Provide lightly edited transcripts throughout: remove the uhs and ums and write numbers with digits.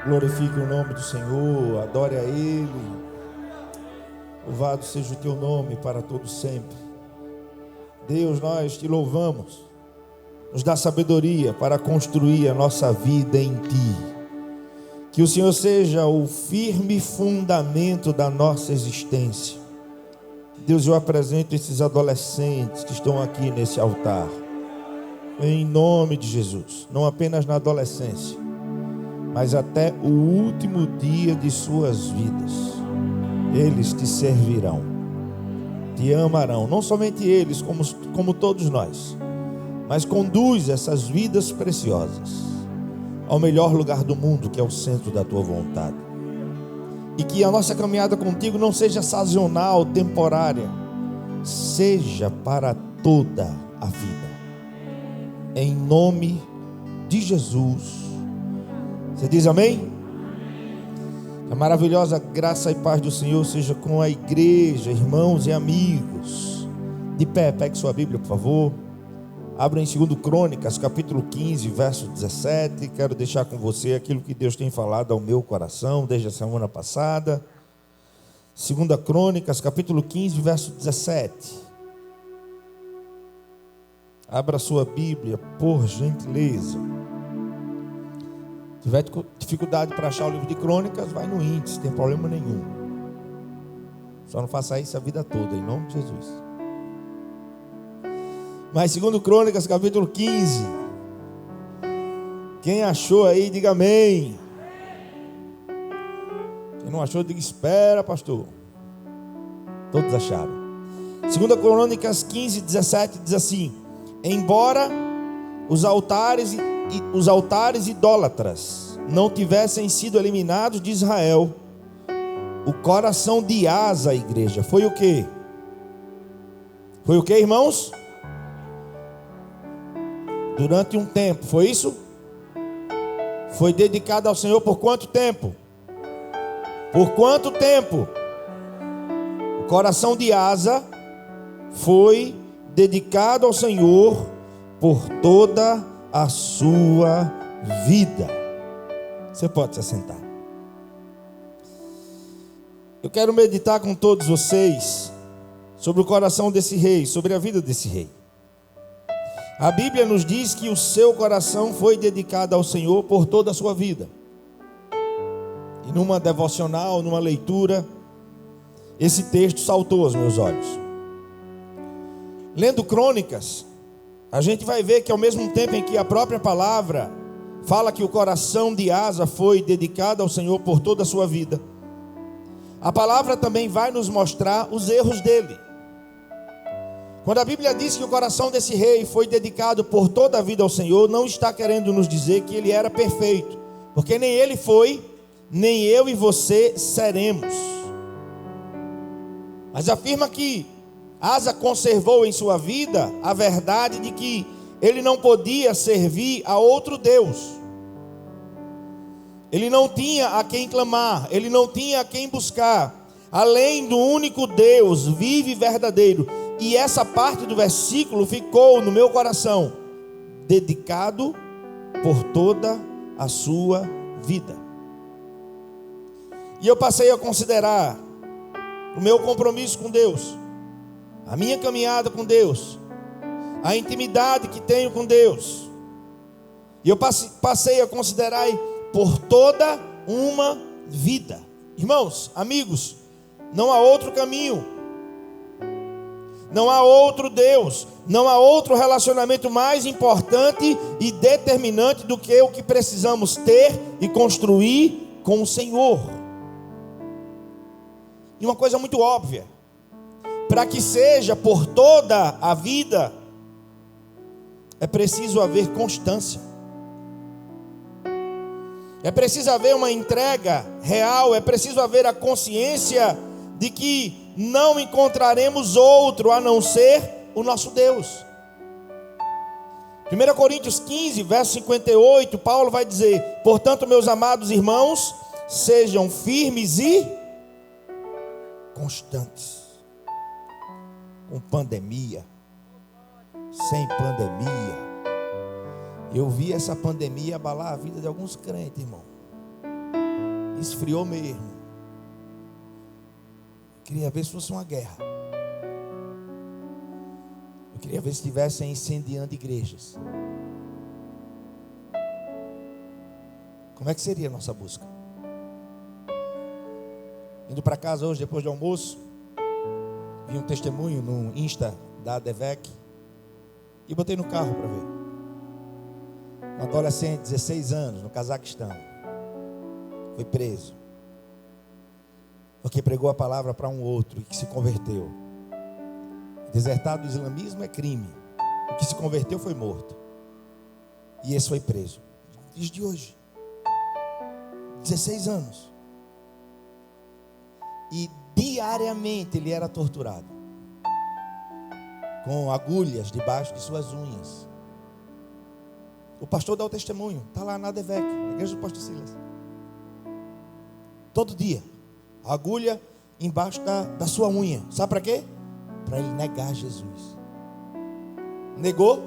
Glorifique o nome do Senhor, adore a Ele. Louvado seja o teu nome para todo sempre. Deus, nós te louvamos. Nos dá sabedoria para construir a nossa vida em Ti. Que o Senhor seja o firme fundamento da nossa existência. Deus, eu apresento esses adolescentes que estão aqui nesse altar. Em nome de Jesus. Não apenas na adolescência, mas até o último dia de suas vidas. Eles te servirão, te amarão. Não somente eles, como todos nós, mas conduz essas vidas preciosas ao melhor lugar do mundo, que é o centro da tua vontade. E que a nossa caminhada contigo não seja sazonal, temporária, seja para toda a vida. Em nome de Jesus. Você diz amém? A maravilhosa graça e paz do Senhor seja com a igreja, irmãos e amigos. De pé, pegue sua Bíblia, por favor. Abra em 2 Crônicas, capítulo 15, verso 17. Quero deixar com você aquilo que Deus tem falado ao meu coração desde a semana passada. 2 Crônicas, capítulo 15, verso 17. Abra sua Bíblia, por gentileza. Se tiver dificuldade para achar o livro de Crônicas, vai no índice, não tem problema nenhum. Só não faça isso a vida toda, em nome de Jesus. Mas 2 Crônicas, capítulo 15. Quem achou aí, diga amém. Quem não achou, diga espera, pastor. Todos acharam. 2 Crônicas 15, 17 diz assim: embora os altares idólatras não tivessem sido eliminados de Israel, o coração de Asa, igreja, foi o quê? Foi o quê, irmãos? Durante um tempo, foi isso? Foi dedicado ao Senhor por quanto tempo? Por quanto tempo? O coração de Asa foi dedicado ao Senhor por toda a sua vida. Você pode se assentar. Eu quero meditar com todos vocês sobre o coração desse rei, sobre a vida desse rei. A Bíblia nos diz que o seu coração foi dedicado ao Senhor por toda a sua vida. E numa devocional, numa leitura, esse texto saltou aos meus olhos. Lendo Crônicas, a gente vai ver que ao mesmo tempo em que a própria palavra fala que o coração de Asa foi dedicado ao Senhor por toda a sua vida, a palavra também vai nos mostrar os erros dele. Quando a Bíblia diz que o coração desse rei foi dedicado por toda a vida ao Senhor, não está querendo nos dizer que ele era perfeito, porque nem ele foi, nem eu e você seremos. Mas afirma que Asa conservou em sua vida a verdade de que ele não podia servir a outro Deus. Ele não tinha a quem clamar, ele não tinha a quem buscar, além do único Deus vivo e verdadeiro. E essa parte do versículo ficou no meu coração: dedicado por toda a sua vida. E eu passei a considerar o meu compromisso com Deus, a minha caminhada com Deus, a intimidade que tenho com Deus. E eu passei a considerar por toda uma vida. Irmãos, amigos, não há outro caminho, não há outro Deus, não há outro relacionamento mais importante e determinante do que o que precisamos ter e construir com o Senhor. E uma coisa muito óbvia: para que seja por toda a vida, é preciso haver constância. É preciso haver uma entrega real, é preciso haver a consciência de que não encontraremos outro a não ser o nosso Deus. 1 Coríntios 15, verso 58, Paulo vai dizer: portanto, meus amados irmãos, sejam firmes e constantes. Com pandemia, sem pandemia, eu vi essa pandemia abalar a vida de alguns crentes, irmão. Esfriou mesmo. Queria ver se fosse uma guerra. Eu queria ver se estivessem incendiando igrejas. Como é que seria a nossa busca? Indo para casa hoje, depois do almoço, vi um testemunho no Insta da ADVEC e botei no carro para ver. Um adolescente, 16 anos, no Cazaquistão, foi preso porque pregou a palavra para um outro e que se converteu. Desertar do islamismo é crime. O que se converteu foi morto. E esse foi preso. Diz de hoje. 16 anos. E diariamente ele era torturado. Com agulhas debaixo de suas unhas. O pastor dá o testemunho. Está lá na ADVEC, na igreja do pastor Silas. Todo dia. Agulha embaixo da sua unha. Sabe para quê? Para ele negar Jesus. Negou?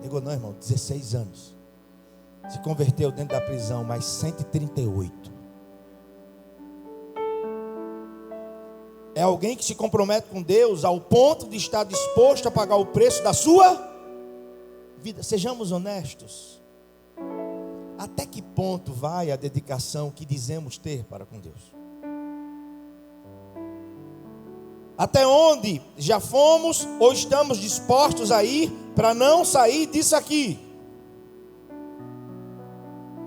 Negou não, irmão. 16 anos. Se converteu dentro da prisão, mais 138. É alguém que se compromete com Deus ao ponto de estar disposto a pagar o preço da sua vida. Sejamos honestos. Até que ponto vai a dedicação que dizemos ter para com Deus? Até onde já fomos ou estamos dispostos a ir para não sair disso aqui?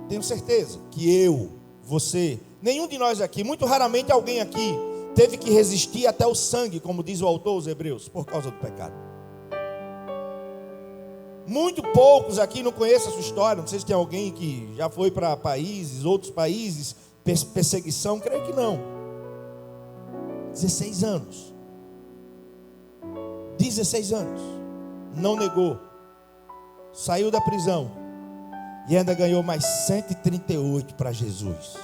Tenho certeza que eu, você, nenhum de nós aqui, muito raramente alguém aqui teve que resistir até o sangue, como diz o autor aos Hebreus, por causa do pecado. Muito poucos aqui não conhecem a sua história. Não sei se tem alguém que já foi para países, outros países, perseguição, creio que não. 16 anos. 16 anos. Não negou. Saiu da prisão. E ainda ganhou mais 138 para Jesus.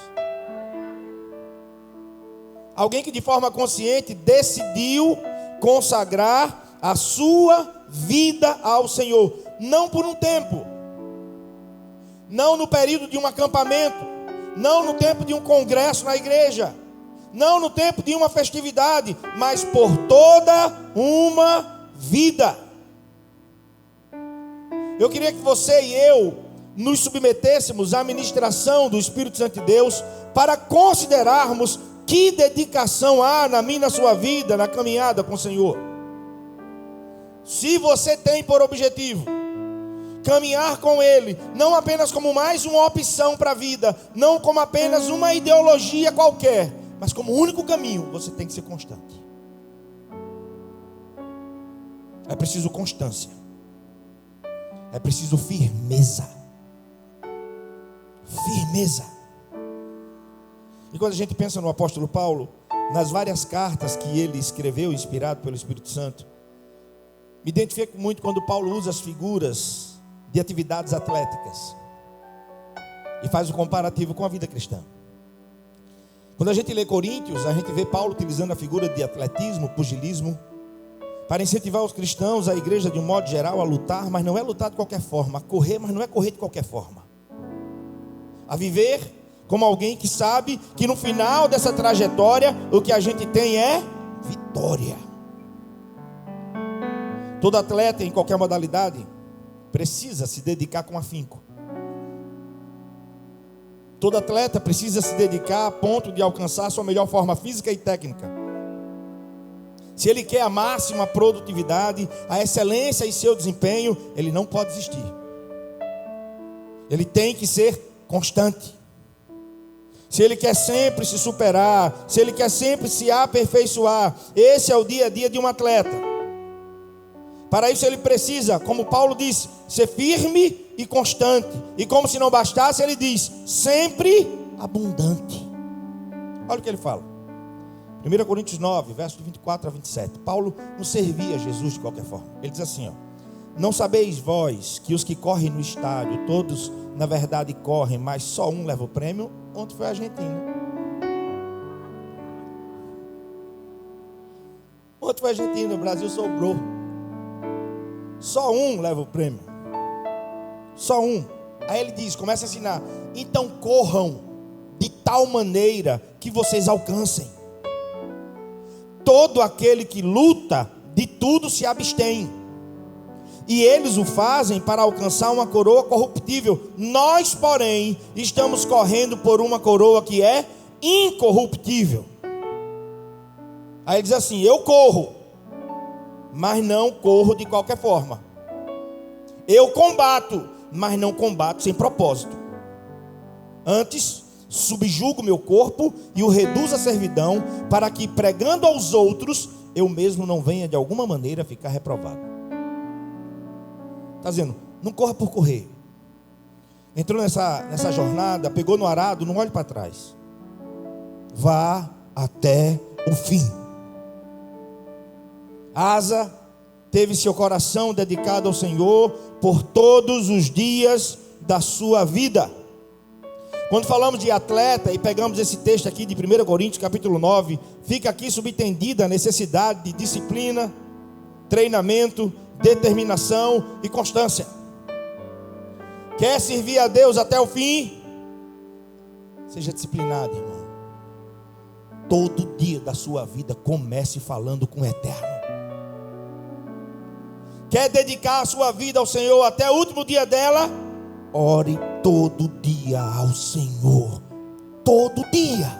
Alguém que de forma consciente decidiu consagrar a sua vida ao Senhor. Não por um tempo. Não no período de um acampamento. Não no tempo de um congresso na igreja. Não no tempo de uma festividade. Mas por toda uma vida. Eu queria que você e eu nos submetêssemos à ministração do Espírito Santo de Deus para considerarmos que dedicação há na minha e na sua vida, na caminhada com o Senhor. Se você tem por objetivo caminhar com Ele, não apenas como mais uma opção para a vida, não como apenas uma ideologia qualquer, mas como único caminho, você tem que ser constante. É preciso constância. É preciso firmeza. Firmeza. E quando a gente pensa no apóstolo Paulo, nas várias cartas que ele escreveu, inspirado pelo Espírito Santo, me identifico muito quando Paulo usa as figuras de atividades atléticas e faz o comparativo com a vida cristã. Quando a gente lê Coríntios, a gente vê Paulo utilizando a figura de atletismo, pugilismo, para incentivar os cristãos, a igreja de um modo geral, a lutar, mas não é lutar de qualquer forma, a correr, mas não é correr de qualquer forma, a viver como alguém que sabe que no final dessa trajetória, o que a gente tem é vitória. Todo atleta em qualquer modalidade precisa se dedicar com afinco. Todo atleta precisa se dedicar a ponto de alcançar a sua melhor forma física e técnica. Se ele quer a máxima produtividade, a excelência em seu desempenho, ele não pode desistir. Ele tem que ser constante. Se ele quer sempre se superar, se ele quer sempre se aperfeiçoar, esse é o dia a dia de um atleta. Para isso ele precisa, como Paulo disse, ser firme e constante. E como se não bastasse, ele diz, sempre abundante. Olha o que ele fala. 1 Coríntios 9, versos 24 a 27. Paulo não servia Jesus de qualquer forma. Ele diz assim, ó: não sabeis vós que os que correm no estádio, todos na verdade correm, mas só um leva o prêmio? Ontem foi a Argentina. Ontem foi a Argentina, o Brasil sobrou. Só um leva o prêmio. Só um. Aí ele diz, começa a ensinar. Então corram de tal maneira que vocês alcancem. Todo aquele que luta, de tudo se abstém. E eles o fazem para alcançar uma coroa corruptível. Nós, porém, estamos correndo por uma coroa que é incorruptível. Aí ele diz assim: eu corro, mas não corro de qualquer forma. Eu combato, mas não combato sem propósito. Antes, subjugo meu corpo e o reduzo à servidão, para que, pregando aos outros, eu mesmo não venha de alguma maneira ficar reprovado. Está dizendo, não corra por correr. Entrou nessa jornada, pegou no arado, não olhe para trás. Vá até o fim. Asa teve seu coração dedicado ao Senhor por todos os dias da sua vida. Quando falamos de atleta e pegamos esse texto aqui de 1 Coríntios capítulo 9, fica aqui subentendida a necessidade de disciplina, treinamento, determinação e constância. Quer servir a Deus até o fim? Seja disciplinado, irmão. Todo dia da sua vida comece falando com o Eterno. Quer dedicar a sua vida ao Senhor até o último dia dela? Ore todo dia ao Senhor. Todo dia.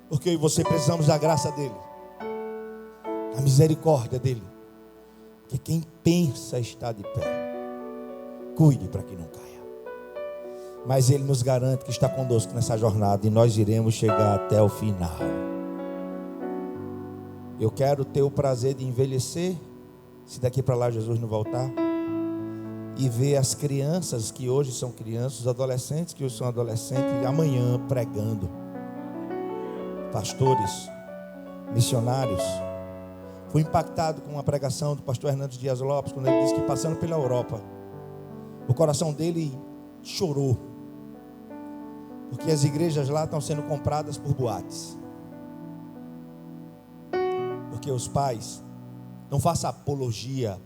Porque eu e você precisamos da graça dEle, a misericórdia dEle. Porque quem pensa está de pé. Cuide para que não caia. Mas Ele nos garante que está conosco nessa jornada, e nós iremos chegar até o final. Eu quero ter o prazer de envelhecer, se daqui para lá Jesus não voltar, e ver as crianças que hoje são crianças, os adolescentes que hoje são adolescentes, e amanhã pregando. Pastores, missionários. Fui impactado com uma pregação do pastor Hernandes Dias Lopes, quando ele disse que, passando pela Europa, o coração dele chorou, porque as igrejas lá estão sendo compradas por boates. Porque os pais, não façam apologia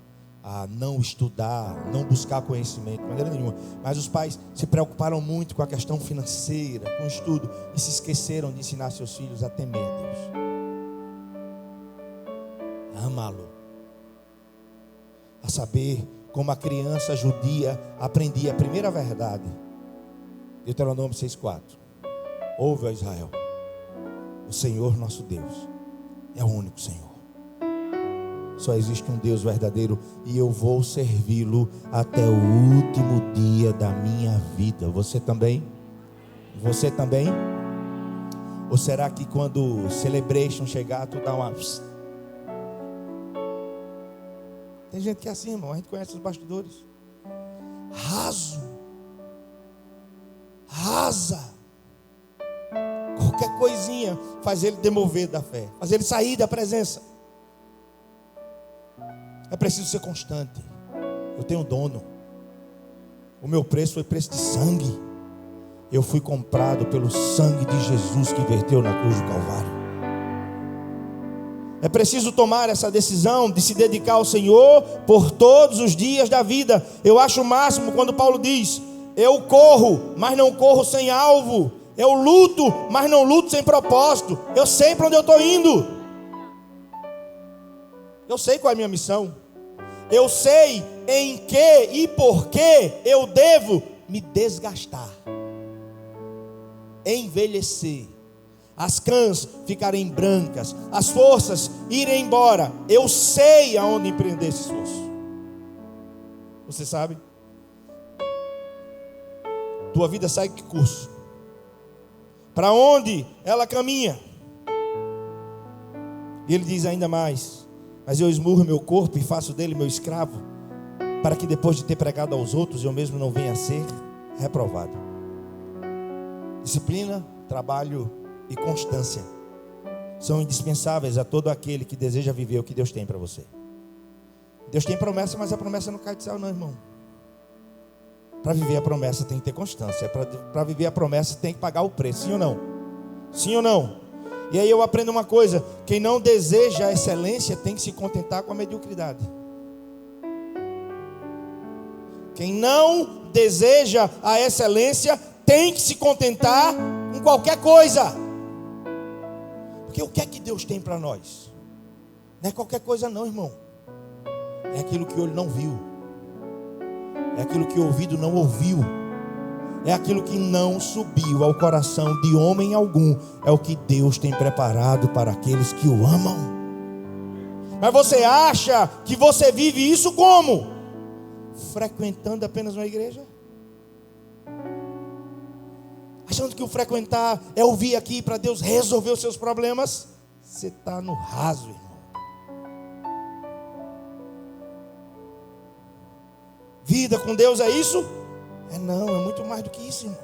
a não estudar, não buscar conhecimento, de maneira nenhuma, mas os pais se preocuparam muito com a questão financeira, com o estudo, e se esqueceram de ensinar seus filhos a temer a Deus, a amá-lo, a saber como a criança judia aprendia a primeira verdade. Deuteronômio 6,4. Ouve, ó Israel, o Senhor nosso Deus é o único Senhor. Só existe um Deus verdadeiro, e eu vou servi-lo até o último dia da minha vida. Você também? Você também? Ou será que quando celebration chegar, tu dá uma... Tem gente que é assim, irmão, a gente conhece os bastidores. Rasa. Qualquer coisinha faz ele demover da fé, faz ele sair da presença. É preciso ser constante. Eu tenho dono. O meu preço foi preço de sangue. Eu fui comprado pelo sangue de Jesus que verteu na cruz do Calvário. É preciso tomar essa decisão de se dedicar ao Senhor por todos os dias da vida. Eu acho o máximo quando Paulo diz: eu corro, mas não corro sem alvo. Eu luto, mas não luto sem propósito. Eu sei para onde eu estou indo. Eu sei qual é a minha missão. Eu sei em que e por que eu devo me desgastar, envelhecer, as cãs ficarem brancas, as forças irem embora. Eu sei aonde empreender esse esforço. Você sabe? Tua vida segue que curso? Para onde ela caminha? E ele diz ainda mais: mas eu esmurro meu corpo e faço dele meu escravo, para que depois de ter pregado aos outros, eu mesmo não venha a ser reprovado. Disciplina, trabalho e constância são indispensáveis a todo aquele que deseja viver o que Deus tem para você. Deus tem promessa, mas a promessa não cai do céu não, irmão. Para viver a promessa tem que ter constância. Para viver a promessa tem que pagar o preço, sim ou não? Sim ou não? E aí eu aprendo uma coisa: quem não deseja a excelência tem que se contentar com a mediocridade. Quem não deseja a excelência tem que se contentar com qualquer coisa. Porque o que é que Deus tem para nós? Não é qualquer coisa não, irmão. É aquilo que o olho não viu, é aquilo que o ouvido não ouviu, é aquilo que não subiu ao coração de homem algum. É o que Deus tem preparado para aqueles que o amam. Mas você acha que você vive isso como? Frequentando apenas uma igreja? Achando que o frequentar é ouvir aqui para Deus resolver os seus problemas? Você está no raso, irmão. Vida com Deus é isso? Não, é muito mais do que isso, irmão.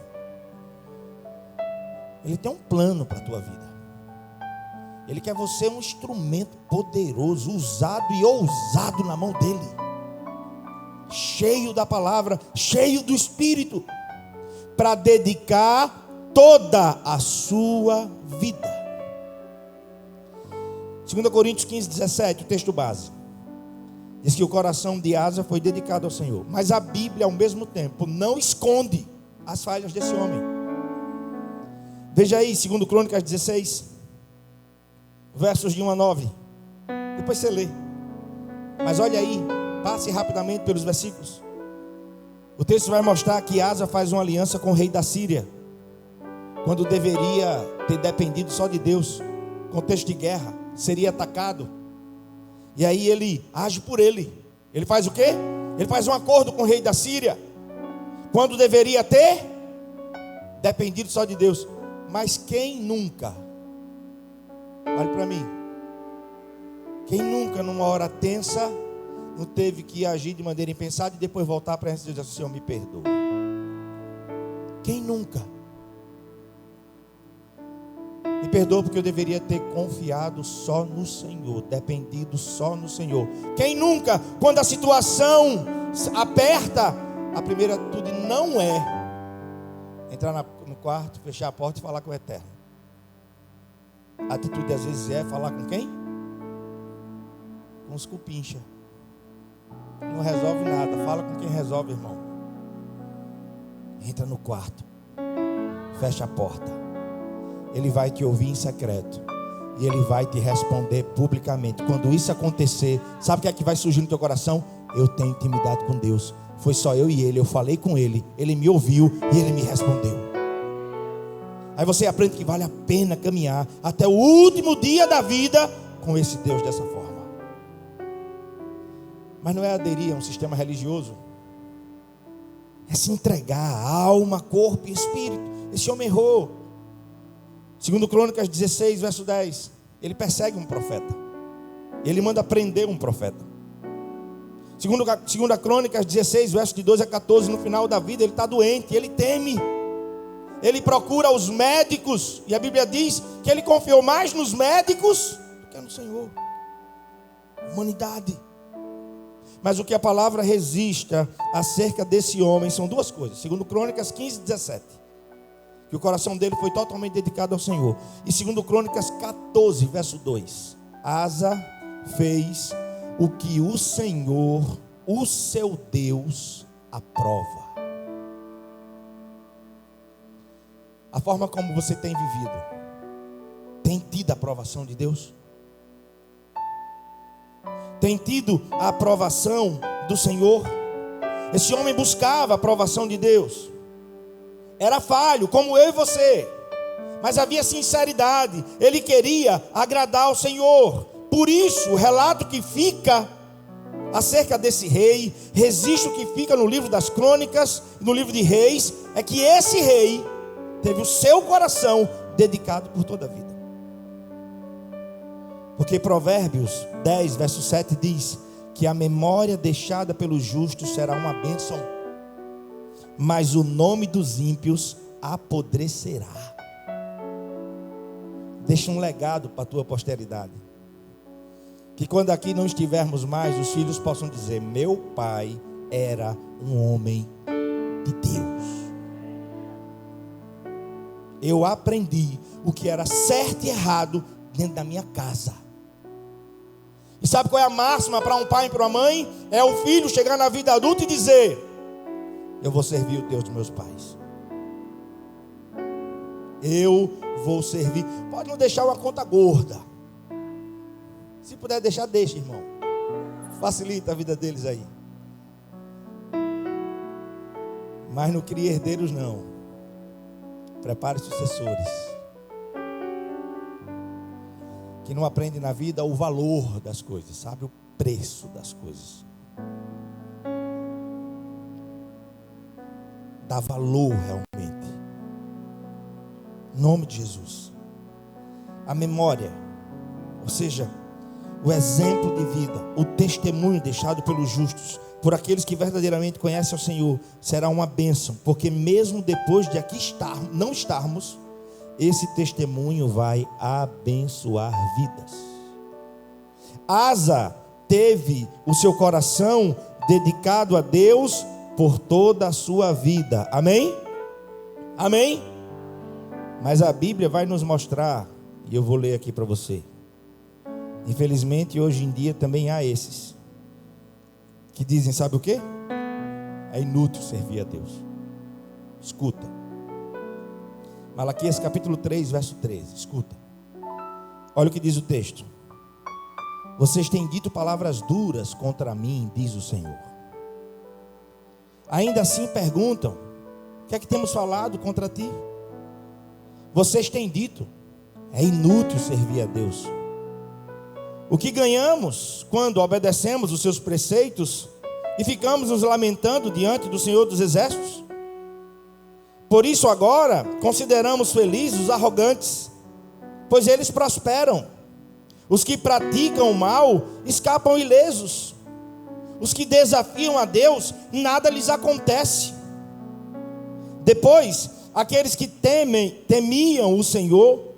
Ele tem um plano para a tua vida. Ele quer você um instrumento poderoso, usado e ousado na mão dele, cheio da palavra, cheio do Espírito, para dedicar toda a sua vida. 2 Coríntios 15:17, o texto base, diz que o coração de Asa foi dedicado ao Senhor. Mas a Bíblia, ao mesmo tempo, não esconde as falhas desse homem. Veja aí, 2 Crônicas 16, versos de 1 a 9. Depois você lê. Mas olha aí, passe rapidamente pelos versículos. O texto vai mostrar que Asa faz uma aliança com o rei da Síria, quando deveria ter dependido só de Deus. Contexto de guerra, seria atacado. E aí ele age por ele. Ele faz o quê? Ele faz um acordo com o rei da Síria, quando deveria ter dependido só de Deus. Mas quem nunca, olhe para mim, quem nunca numa hora tensa não teve que agir de maneira impensada e depois voltar para Deus e dizer: Senhor, me perdoa? Quem nunca? Me perdoa porque eu deveria ter confiado só no Senhor, dependido só no Senhor. Quem nunca, quando a situação aperta, a primeira atitude não é entrar no quarto, fechar a porta e falar com o Eterno. A atitude às vezes é falar com quem? Com os cupincha. Não resolve nada, fala com quem resolve, irmão. Entra no quarto, fecha a porta. Ele vai te ouvir em secreto e Ele vai te responder publicamente. Quando isso acontecer, sabe o que é que vai surgir no teu coração? Eu tenho intimidade com Deus. Foi só eu e Ele, eu falei com Ele, Ele me ouviu e Ele me respondeu. Aí você aprende que vale a pena caminhar até o último dia da vida com esse Deus dessa forma. Mas não é aderir a um sistema religioso, é se entregar alma, corpo e espírito. Esse homem errou. 2 Crônicas 16, verso 10. Ele persegue um profeta, ele manda prender um profeta. 2 Crônicas 16, verso de 12 a 14. No final da vida ele está doente, ele teme, ele procura os médicos, e a Bíblia diz que ele confiou mais nos médicos do que no Senhor. Humanidade. Mas o que a palavra registra acerca desse homem são duas coisas. 2 Crônicas 15, 17, que o coração dele foi totalmente dedicado ao Senhor. E 2 Crônicas 14, verso 2. Asa fez o que o Senhor, o seu Deus, aprova. A forma como você tem vivido, tem tido a aprovação de Deus? Tem tido a aprovação do Senhor? Esse homem buscava a aprovação de Deus. Era falho, como eu e você, mas havia sinceridade. Ele queria agradar ao Senhor. Por isso, o relato que fica acerca desse rei, registro que fica no livro das Crônicas, no livro de Reis, é que esse rei teve o seu coração dedicado por toda a vida. Porque Provérbios 10, verso 7 diz que a memória deixada pelos justos será uma bênção, mas o nome dos ímpios apodrecerá. Deixa um legado para a tua posteridade, que quando aqui não estivermos mais, os filhos possam dizer: meu pai era um homem de Deus. Eu aprendi o que era certo e errado dentro da minha casa. E sabe qual é a máxima para um pai e para uma mãe? É o filho chegar na vida adulta e dizer: eu vou servir o Deus dos meus pais. Eu vou servir. Pode não deixar uma conta gorda. Se puder deixar, deixa, irmão. Facilita a vida deles aí. Mas não crie herdeiros, não. Prepare sucessores. Que não aprende na vida o valor das coisas, sabe? O preço das coisas. Dá valor realmente. Em nome de Jesus. A memória, ou seja, o exemplo de vida, o testemunho deixado pelos justos, por aqueles que verdadeiramente conhecem o Senhor, será uma bênção, porque mesmo depois de aqui não estarmos, esse testemunho vai abençoar vidas. Asa teve o seu coração dedicado a Deus por toda a sua vida. Amém? Amém? Mas a Bíblia vai nos mostrar, e eu vou ler aqui para você. Infelizmente, hoje em dia também há esses que dizem, sabe o quê? É inútil servir a Deus. Escuta. Malaquias capítulo 3, verso 13. Escuta. Olha o que diz o texto. Vocês têm dito palavras duras contra mim, diz o Senhor. Ainda assim perguntam, o que é que temos falado contra ti? Vocês têm dito, é inútil servir a Deus. O que ganhamos quando obedecemos os seus preceitos e ficamos nos lamentando diante do Senhor dos Exércitos? Por isso agora consideramos felizes os arrogantes, pois eles prosperam. Os que praticam o mal escapam ilesos. Os que desafiam a Deus, nada lhes acontece. Depois, aqueles que temiam o Senhor,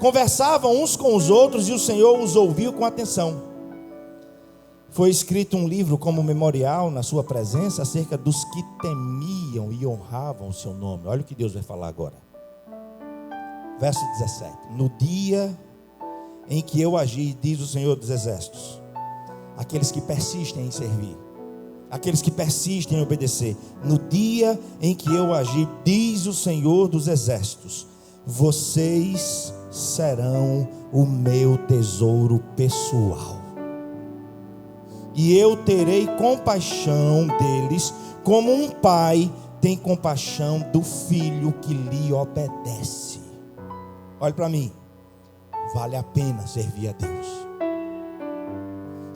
conversavam uns com os outros e o Senhor os ouviu com atenção. Foi escrito um livro como memorial na sua presença acerca dos que temiam e honravam o seu nome. Olha o que Deus vai falar agora. Verso 17. No dia em que eu agi, diz o Senhor dos Exércitos, aqueles que persistem em servir, aqueles que persistem em obedecer, no dia em que eu agi, diz o Senhor dos Exércitos, vocês serão o meu tesouro pessoal, e eu terei compaixão deles, como um pai tem compaixão do filho que lhe obedece. Olha para mim, vale a pena servir a Deus,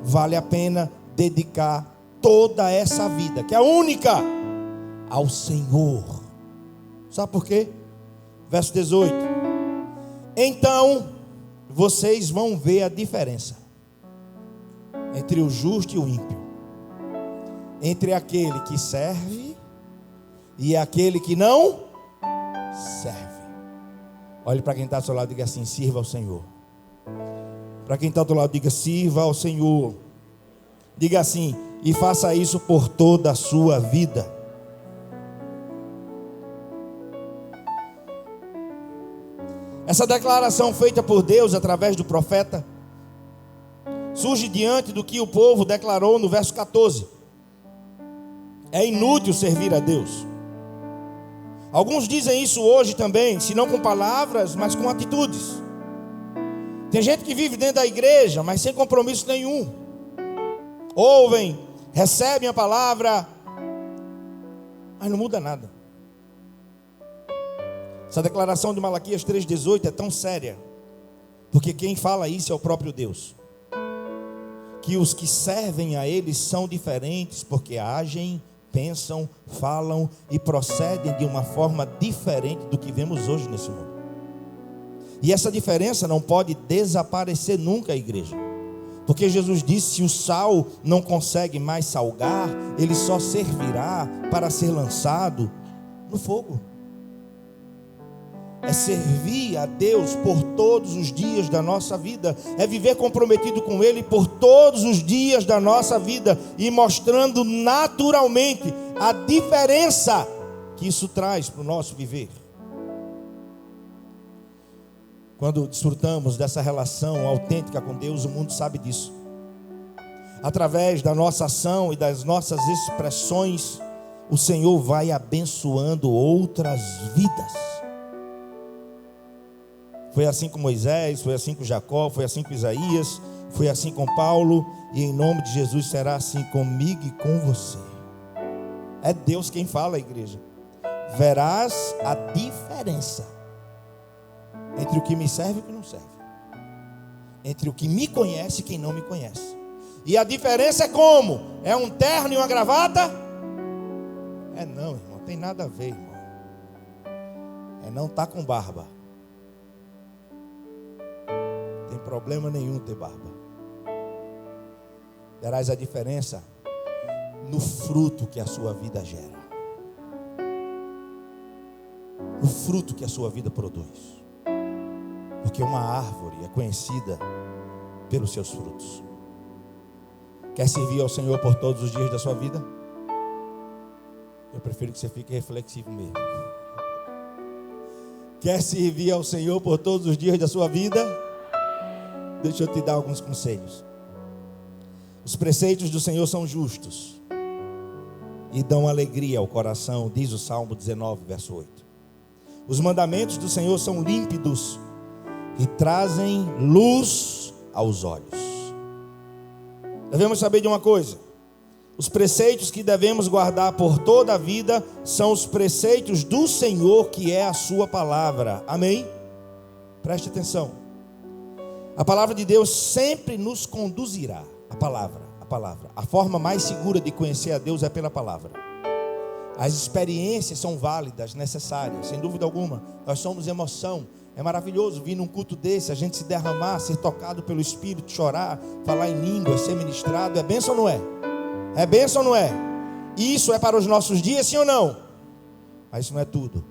vale a pena dedicar toda essa vida, que é única, ao Senhor. Sabe por quê? Verso 18. Então vocês vão ver a diferença entre o justo e o ímpio, entre aquele que serve e aquele que não serve. Olhe para quem está ao seu lado e diga assim: sirva ao Senhor. Para quem está ao seu lado, diga: sirva ao Senhor. Diga assim: e faça isso por toda a sua vida. Essa declaração feita por Deus através do profeta surge diante do que o povo declarou no verso 14. É inútil servir a Deus. Alguns dizem isso hoje também, se não com palavras, mas com atitudes. Tem gente que vive dentro da igreja, mas sem compromisso nenhum. Ouvem, recebem a palavra, mas não muda nada. Essa declaração de Malaquias 3,18 é tão séria, porque quem fala isso é o próprio Deus. Que os que servem a Ele são diferentes, porque agem, pensam, falam e procedem de uma forma diferente do que vemos hoje nesse mundo. E essa diferença não pode desaparecer nunca, a igreja. Porque Jesus disse: se o sal não consegue mais salgar, ele só servirá para ser lançado no fogo. É servir a Deus por todos os dias da nossa vida, é viver comprometido com Ele por todos os dias da nossa vida, e mostrando naturalmente a diferença que isso traz para o nosso viver. Quando desfrutamos dessa relação autêntica com Deus, o mundo sabe disso. Através da nossa ação e das nossas expressões, o Senhor vai abençoando outras vidas. Foi assim com Moisés, foi assim com Jacó, foi assim com Isaías, foi assim com Paulo, e em nome de Jesus será assim comigo e com você. É Deus quem fala, igreja. Verás a diferença entre o que me serve e o que não serve, entre o que me conhece e quem não me conhece. E a diferença é como? É um terno e uma gravata? É não, irmão, tem nada a ver, irmão. É não estar com barba. Tem problema nenhum ter barba. Verás a diferença no fruto que a sua vida gera, no fruto que a sua vida produz. Porque uma árvore é conhecida pelos seus frutos. Quer servir ao Senhor por todos os dias da sua vida? Eu prefiro que você fique reflexivo mesmo. Quer servir ao Senhor por todos os dias da sua vida? Deixa eu te dar alguns conselhos. Os preceitos do Senhor são justos e dão alegria ao coração, diz o Salmo 19, verso 8. Os mandamentos do Senhor são límpidos e trazem luz aos olhos. Devemos saber de uma coisa: os preceitos que devemos guardar por toda a vida são os preceitos do Senhor, que é a sua palavra. Amém? Preste atenção. A palavra de Deus sempre nos conduzirá. A palavra. A forma mais segura de conhecer a Deus é pela palavra. As experiências são válidas, necessárias, sem dúvida alguma. Nós somos emoção. É maravilhoso vir num culto desse, a gente se derramar, ser tocado pelo Espírito, chorar, falar em línguas, ser ministrado. É bênção ou não é? É bênção ou não é? Isso é para os nossos dias, sim ou não? Mas isso não é tudo.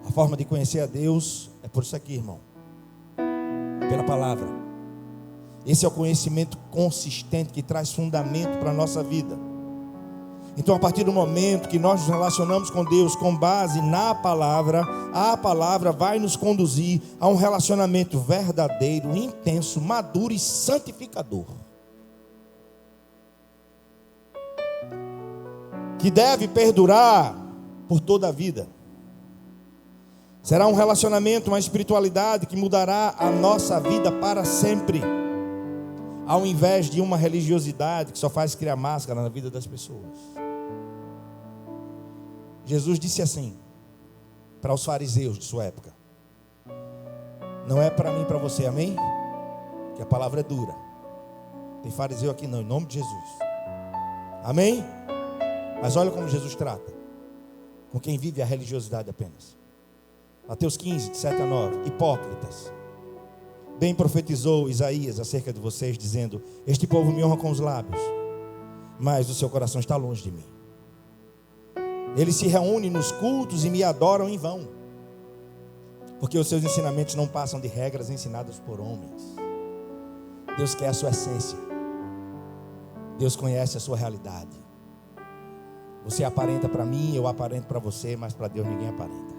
A forma de conhecer a Deus é por isso aqui, irmão. É pela palavra. Esse é o conhecimento consistente que traz fundamento para a nossa vida. Então, a partir do momento que nós nos relacionamos com Deus com base na palavra, a palavra vai nos conduzir a um relacionamento verdadeiro, intenso, maduro e santificador, que deve perdurar por toda a vida. Será um relacionamento, uma espiritualidade que mudará a nossa vida para sempre, ao invés de uma religiosidade que só faz criar máscara na vida das pessoas. Jesus disse assim para os fariseus de sua época: não é para mim e para você, amém? Que a palavra é dura. Tem fariseu aqui não, em nome de Jesus, amém? Mas olha como Jesus trata com quem vive a religiosidade apenas. Mateus 15, de 7 a 9. Hipócritas, bem profetizou Isaías acerca de vocês, dizendo: este povo me honra com os lábios, mas o seu coração está longe de mim. Eles se reúnem nos cultos e me adoram em vão, porque os seus ensinamentos não passam de regras ensinadas por homens. Deus quer a sua essência. Deus conhece a sua realidade. Você aparenta para mim, eu aparento para você, mas para Deus ninguém aparenta.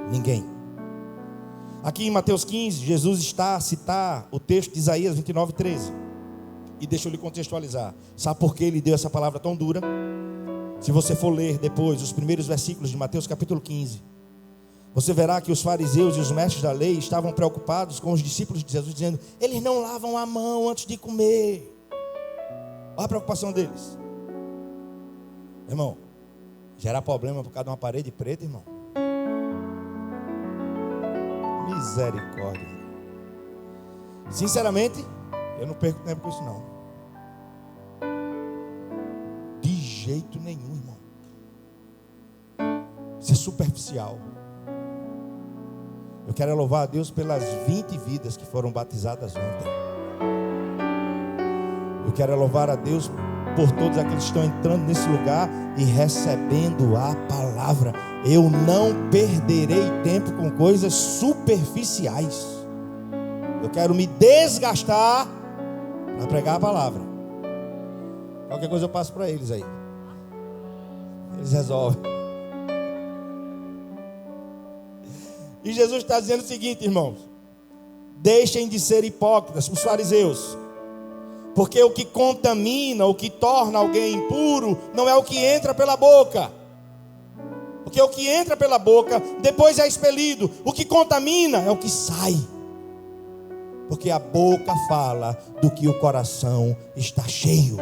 Ninguém. Aqui em Mateus 15, Jesus está a citar o texto de Isaías 29, 13. E deixa eu lhe contextualizar. Sabe por que ele deu essa palavra tão dura? Se você for ler depois os primeiros versículos de Mateus capítulo 15, você verá que os fariseus e os mestres da lei estavam preocupados com os discípulos de Jesus, dizendo: eles não lavam a mão antes de comer. Olha a preocupação deles. Irmão, gerar problema por causa de uma parede preta, irmão. Misericórdia. Sinceramente, eu não perco tempo com isso não. De jeito nenhum, irmão. Isso é superficial. Eu quero louvar a Deus pelas 20 vidas que foram batizadas ontem. Eu quero louvar a Deus por todos aqueles que estão entrando nesse lugar e recebendo a palavra. Eu não perderei tempo com coisas superficiais. Eu quero me desgastar para pregar a palavra. Qualquer coisa eu passo para eles aí. Eles resolvem. E Jesus está dizendo o seguinte, irmãos: deixem de ser hipócritas, os fariseus. Porque o que contamina, o que torna alguém impuro, não é o que entra pela boca, Porque o que entra pela boca, depois é expelido. O que contamina é o que sai. Porque a boca fala do que o coração está cheio.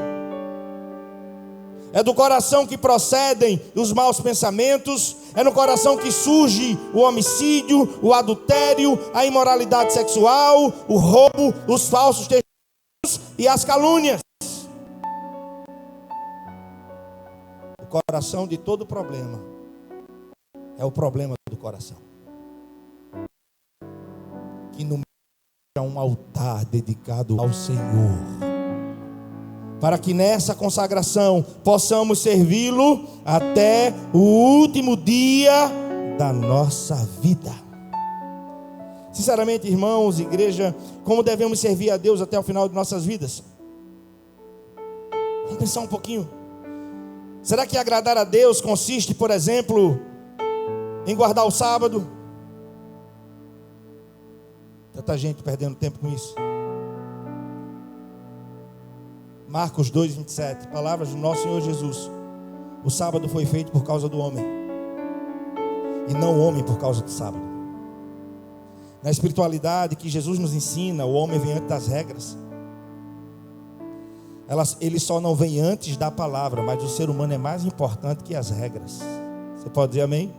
É do coração que procedem os maus pensamentos. É no coração que surge o homicídio, o adultério, a imoralidade sexual, o roubo, os falsos testemunhos e as calúnias. O coração de todo problema é o problema do coração. Que no meio há um altar dedicado ao Senhor, para que nessa consagração possamos servi-lo até o último dia da nossa vida. Sinceramente, irmãos, igreja, como devemos servir a Deus até o final de nossas vidas? Vamos pensar um pouquinho. Será que agradar a Deus consiste, por exemplo, em guardar o sábado? Tanta gente perdendo tempo com isso. Marcos 2:27, palavras do nosso Senhor Jesus: o sábado foi feito por causa do homem, e não o homem por causa do sábado. Na espiritualidade que Jesus nos ensina, o homem vem antes das regras. Ele só não vem antes da palavra, mas o ser humano é mais importante que as regras. Você pode dizer amém?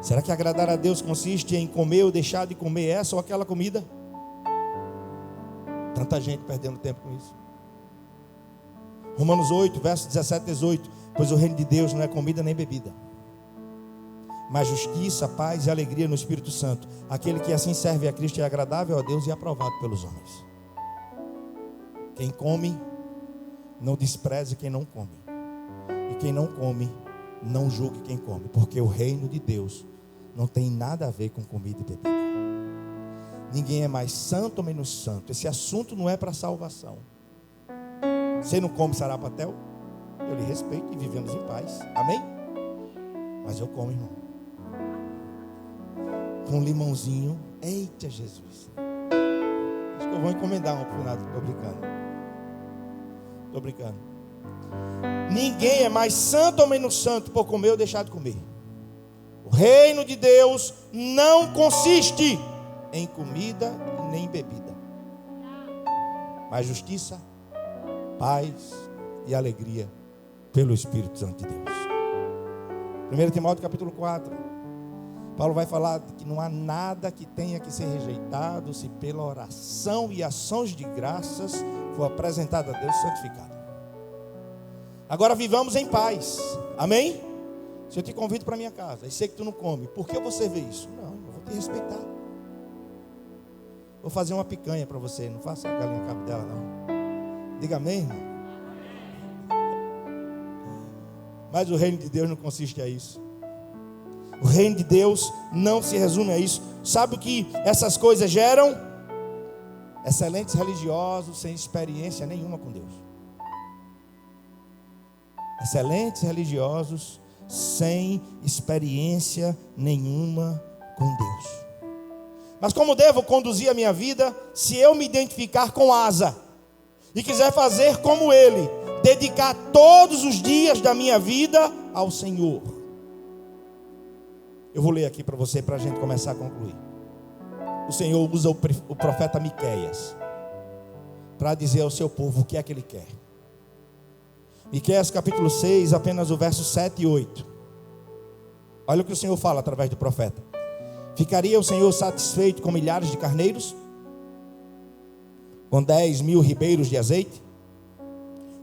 Será que agradar a Deus consiste em comer ou deixar de comer essa ou aquela comida? Tanta gente perdendo tempo com isso. Romanos 8, versos 17 e 18: pois o reino de Deus não é comida nem bebida, mas justiça, paz e alegria no Espírito Santo. Aquele que assim serve a Cristo é agradável a Deus e aprovado pelos homens. Quem come, não despreze quem não come. E quem não come, não julgue quem come. Porque o reino de Deus não tem nada a ver com comida e bebida. Ninguém é mais santo ou menos santo. Esse assunto não é para salvação. Você não come sarapatel? Eu lhe respeito e vivemos em paz. Amém? Mas eu como, irmão. Com um limãozinho. Eita Jesus. Acho que eu vou encomendar um pro final. Estou brincando. Ninguém é mais santo ou menos santo por comer ou deixar de comer. O reino de Deus não consiste em comida nem em bebida, mas justiça, paz e alegria pelo Espírito Santo de Deus. 1 Timóteo capítulo 4, Paulo vai falar que não há nada que tenha que ser rejeitado, se pela oração e ações de graças for apresentado a Deus santificado. Agora vivamos em paz, amém? Se eu te convido para minha casa e sei que tu não come, por que você vê isso? Não, eu vou te respeitar. Vou fazer uma picanha para você, não faça a galinha cabo dela não. Diga amém, irmão. Mas o reino de Deus não consiste a isso. O reino de Deus não se resume a isso. Sabe o que essas coisas geram? Excelentes religiosos sem experiência nenhuma com Deus. Excelentes religiosos sem experiência nenhuma com Deus. Mas como devo conduzir a minha vida se eu me identificar com Asa e quiser fazer como ele, dedicar todos os dias da minha vida ao Senhor? Eu vou ler aqui para você, para a gente começar a concluir. O Senhor usa o profeta Miqueias para dizer ao seu povo o que é que ele quer. Miqueias capítulo 6, apenas o verso 7 e 8. Olha o que o Senhor fala através do profeta. Ficaria o Senhor satisfeito com milhares de carneiros? Com 10.000 ribeiros de azeite?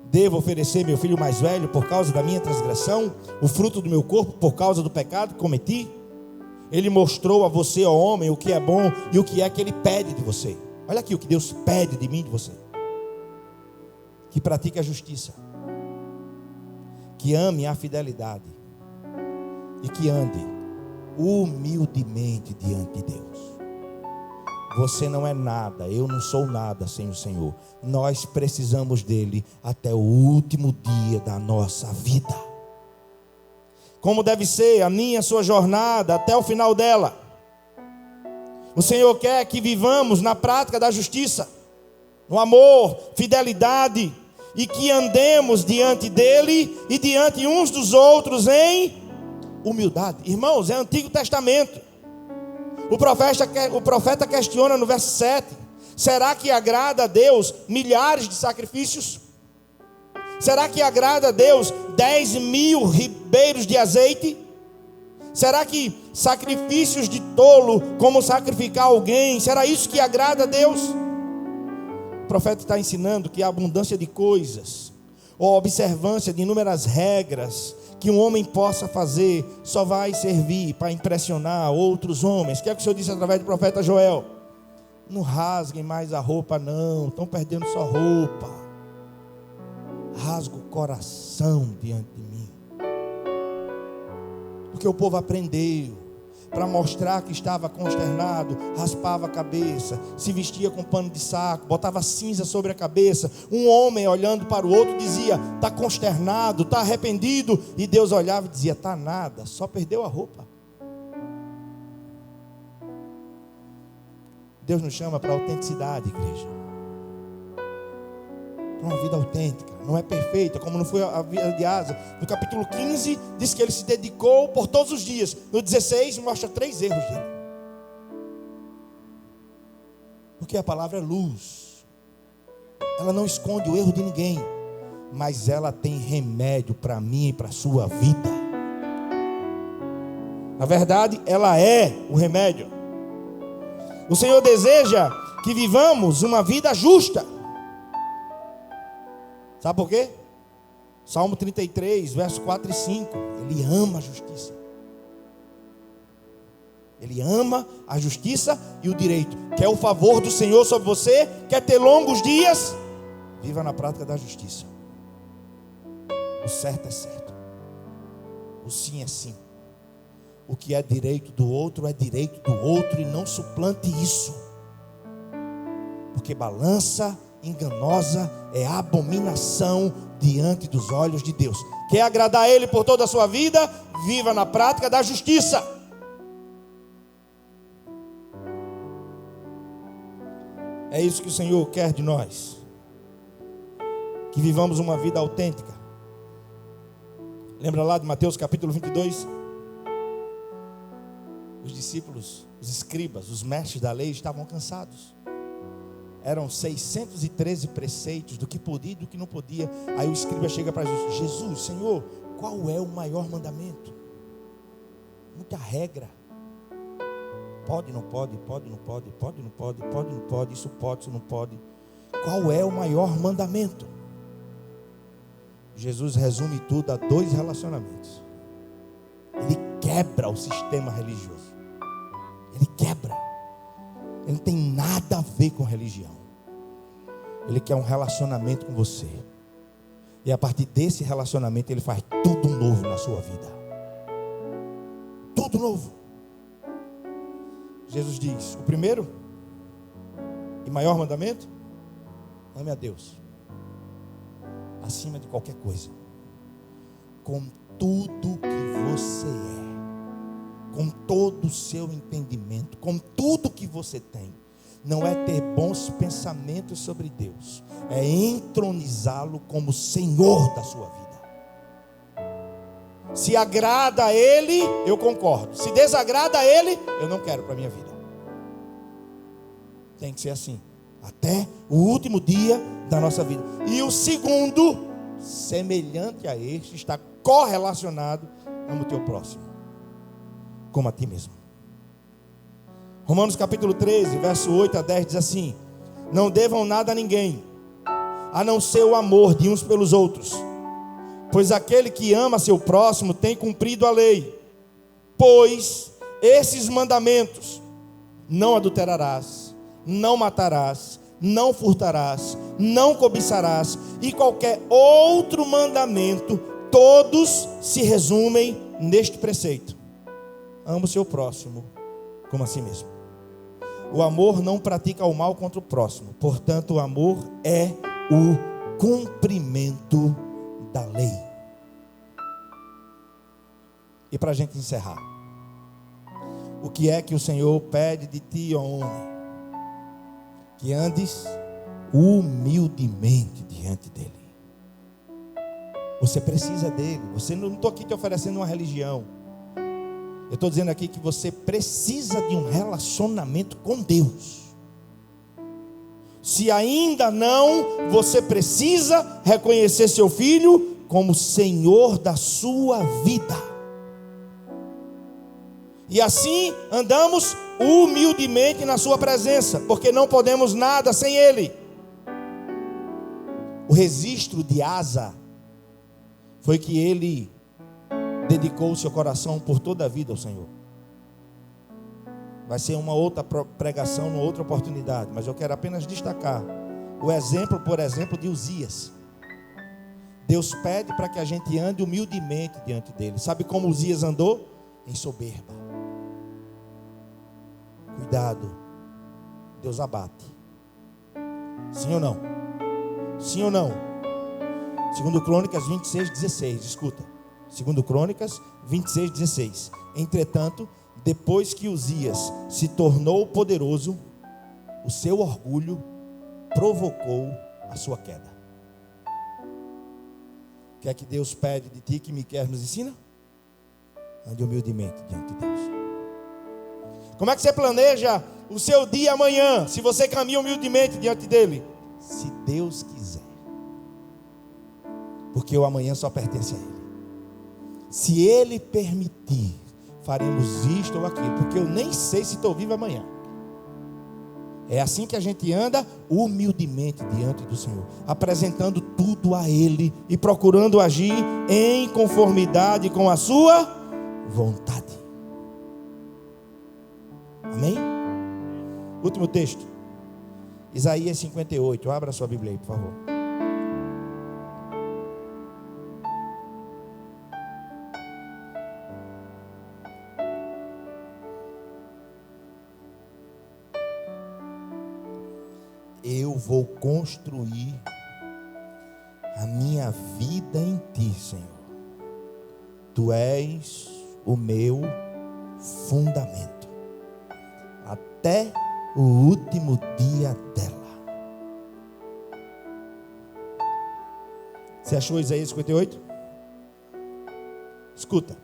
Devo oferecer meu filho mais velho por causa da minha transgressão, o fruto do meu corpo por causa do pecado que cometi? Ele mostrou a você, ó homem, o que é bom e o que é que ele pede de você. Olha aqui o que Deus pede de mim e de você: que pratique a justiça, que ame a fidelidade e que ande humildemente diante de Deus. Você não é nada, eu não sou nada sem o Senhor. Nós precisamos dele até o último dia da nossa vida. Como deve ser a minha, a sua jornada até o final dela. O Senhor quer que vivamos na prática da justiça, no amor, fidelidade, e que andemos diante dele e diante uns dos outros em humildade. Irmãos, é Antigo Testamento. O profeta questiona no verso 7. Será que agrada a Deus milhares de sacrifícios? Será que agrada a Deus 10.000 ribeiros de azeite? Será que sacrifícios de tolo, como sacrificar alguém, será isso que agrada a Deus? O profeta está ensinando que a abundância de coisas, ou a observância de inúmeras regras que um homem possa fazer, só vai servir para impressionar outros homens. O que é que o Senhor disse através do profeta Joel? Não rasguem mais a roupa não, estão perdendo sua roupa. Rasga o coração diante de mim. Porque o povo aprendeu, para mostrar que estava consternado, raspava a cabeça, se vestia com pano de saco, botava cinza sobre a cabeça. Um homem olhando para o outro dizia: está consternado, está arrependido. E Deus olhava e dizia: está nada, só perdeu a roupa. Deus nos chama para a autenticidade, igreja. Para uma vida autêntica. Não é perfeita, como não foi a vida de Asa. No capítulo 15 diz que ele se dedicou por todos os dias. No 16 mostra 3 erros dele. Porque a palavra é luz. Ela não esconde o erro de ninguém, mas ela tem remédio para mim e para a sua vida. Na verdade, ela é o remédio. O Senhor deseja que vivamos uma vida justa. Sabe por quê? Salmo 33, versos 4 e 5. Ele ama a justiça. Ele ama a justiça e o direito. Quer o favor do Senhor sobre você? Quer ter longos dias? Viva na prática da justiça. O certo é certo. O sim é sim. O que é direito do outro é direito do outro, e não suplante isso. Porque balança enganosa é abominação diante dos olhos de Deus. Quer agradar a Ele por toda a sua vida? Viva na prática da justiça. É isso que o Senhor quer de nós. Que vivamos uma vida autêntica. Lembra lá de Mateus capítulo 22? Os discípulos, os escribas, os mestres da lei estavam cansados. Eram 613 preceitos do que podia e do que não podia. Aí o escriba chega para Jesus: Jesus, Senhor, qual é o maior mandamento? Muita regra. Pode, não pode, pode, não pode, pode, não pode, pode, não pode, isso pode, isso não pode. Qual é o maior mandamento? Jesus resume tudo a 2 relacionamentos. Ele quebra o sistema religioso. Ele quebra. Ele não tem nada a ver com religião. Ele quer um relacionamento com você. E a partir desse relacionamento Ele faz tudo novo na sua vida. Tudo novo. Jesus diz: o primeiro e maior mandamento: ame a Deus acima de qualquer coisa, com tudo que você é, com todo o seu entendimento, com tudo que você tem. Não é ter bons pensamentos sobre Deus, é entronizá-lo como Senhor da sua vida. Se agrada a Ele, eu concordo. Se desagrada a Ele, eu não quero para a minha vida. Tem que ser assim, até o último dia da nossa vida. E o segundo, semelhante a este, está correlacionado: ama o teu próximo como a ti mesmo. Romanos capítulo 13, verso 8 a 10 diz assim: não devam nada a ninguém, a não ser o amor de uns pelos outros, pois aquele que ama seu próximo tem cumprido a lei. Pois esses mandamentos: não adulterarás, não matarás, não furtarás, não cobiçarás, e qualquer outro mandamento, todos se resumem neste preceito: ama o seu próximo como a si mesmo. O amor não pratica o mal contra o próximo. Portanto, o amor é o cumprimento da lei. E para a gente encerrar, o que é que o Senhor pede de ti, ó homem? Que andes humildemente diante dele. Você precisa dele. Você não estou aqui te oferecendo uma religião. Eu estou dizendo aqui que você precisa de um relacionamento com Deus. Se ainda não, você precisa reconhecer seu filho como Senhor da sua vida. E assim andamos humildemente na sua presença, porque não podemos nada sem Ele. O registro de Asa foi que ele dedicou o seu coração por toda a vida ao Senhor. Vai ser uma outra pregação, uma outra oportunidade, mas eu quero apenas destacar o exemplo, por exemplo, de Uzias. Deus pede para que a gente ande humildemente diante dele. Sabe como Uzias andou? Em soberba. Cuidado, Deus abate. Sim ou não? Sim ou não? 2 Crônicas 26:16, escuta. 2 Crônicas 26:16. Entretanto, depois que Uzias se tornou poderoso, o seu orgulho provocou a sua queda. O que é que Deus pede de ti que Miqueias nos ensina? Ande humildemente diante de Deus. Como é que você planeja o seu dia amanhã, se você caminha humildemente diante dele? Se Deus quiser. Porque o amanhã só pertence a Ele. Se Ele permitir, faremos isto ou aquilo, porque eu nem sei se estou vivo amanhã. É assim que a gente anda humildemente diante do Senhor, apresentando tudo a Ele e procurando agir em conformidade com a sua vontade. Amém? Último texto, Isaías 58. Abra sua Bíblia aí, por favor. Eu vou construir a minha vida em ti, Senhor. Tu és o meu fundamento, até o último dia dela. Você achou Isaías 58? Escuta.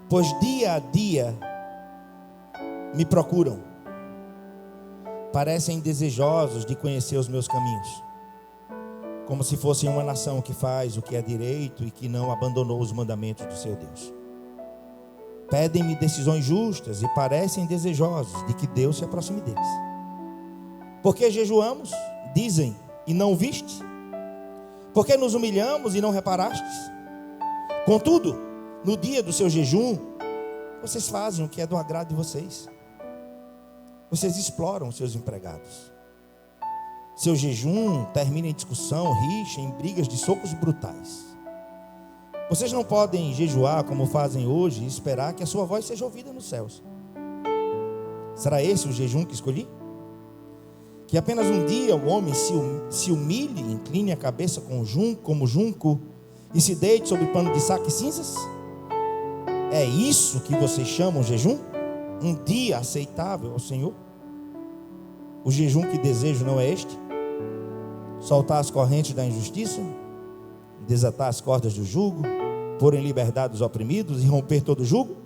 Pois dia a dia me procuram, parecem desejosos de conhecer os meus caminhos, como se fossem uma nação que faz o que é direito e que não abandonou os mandamentos do seu Deus. Pedem-me decisões justas e parecem desejosos de que Deus se aproxime deles. Porque jejuamos, dizem, e não viste? Porque nos humilhamos e não reparastes? Contudo, no dia do seu jejum, vocês fazem o que é do agrado de vocês. Vocês exploram os seus empregados. Seu jejum termina em discussão, rixa, em brigas de socos brutais. Vocês não podem jejuar como fazem hoje e esperar que a sua voz seja ouvida nos céus. Será esse o jejum que escolhi? Que apenas um dia o homem se humilhe, incline a cabeça como junco e se deite sobre pano de saco e cinzas? É isso que vocês chamam jejum? Um dia aceitável ao Senhor? O jejum que desejo não é este? Soltar as correntes da injustiça, desatar as cordas do jugo, pôr em liberdade os oprimidos e romper todo jugo?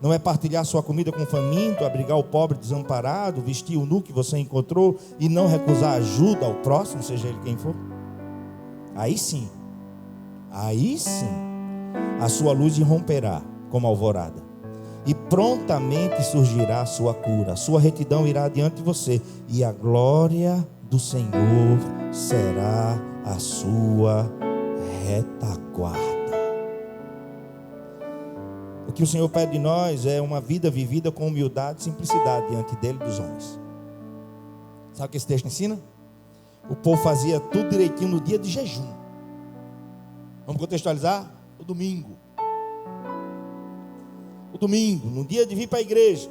Não é partilhar sua comida com o faminto, abrigar o pobre desamparado, vestir o nu que você encontrou e não recusar ajuda ao próximo, seja ele quem for? Aí sim, a sua luz irromperá como alvorada, e prontamente surgirá a sua cura, a sua retidão irá diante de você, e a glória do Senhor será a sua retaguarda. O que o Senhor pede de nós é uma vida vivida com humildade e simplicidade diante dele e dos homens. Sabe o que esse texto ensina? O povo fazia tudo direitinho no dia de jejum. Vamos contextualizar? O domingo, no dia de vir para a igreja,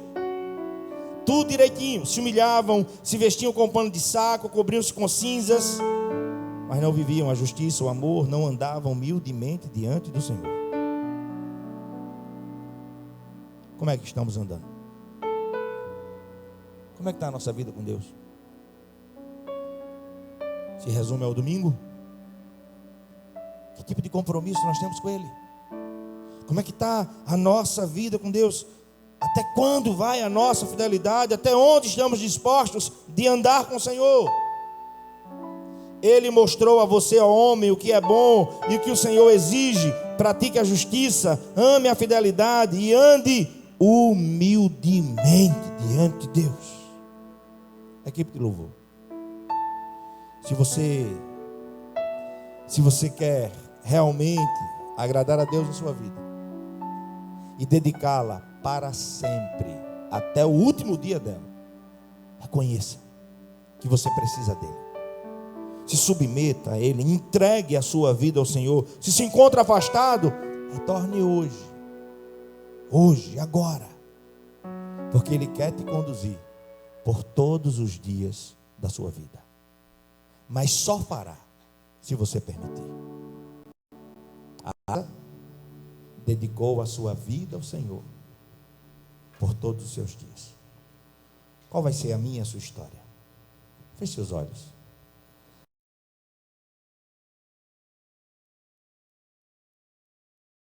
tudo direitinho, se humilhavam, se vestiam com pano de saco, cobriam-se com cinzas, mas não viviam a justiça, o amor, não andavam humildemente diante do Senhor. Como é que estamos andando? Como é que está a nossa vida com Deus? Se resume ao domingo? Que tipo de compromisso nós temos com Ele? Como é que está a nossa vida com Deus? Até quando vai a nossa fidelidade? Até onde estamos dispostos de andar com o Senhor? Ele mostrou a você, ó homem, o que é bom e o que o Senhor exige. Pratique a justiça, ame a fidelidade e ande humildemente diante de Deus. Equipe de louvor, se você quer realmente agradar a Deus na sua vida e dedicá-la para sempre, até o último dia dela, reconheça que você precisa dele. Se submeta a Ele, entregue a sua vida ao Senhor. Se encontra afastado, retorne hoje, agora, porque Ele quer te conduzir por todos os dias da sua vida, mas só fará se você permitir. Dedicou a sua vida ao Senhor por todos os seus dias. Qual vai ser a minha e a sua história? Feche seus olhos.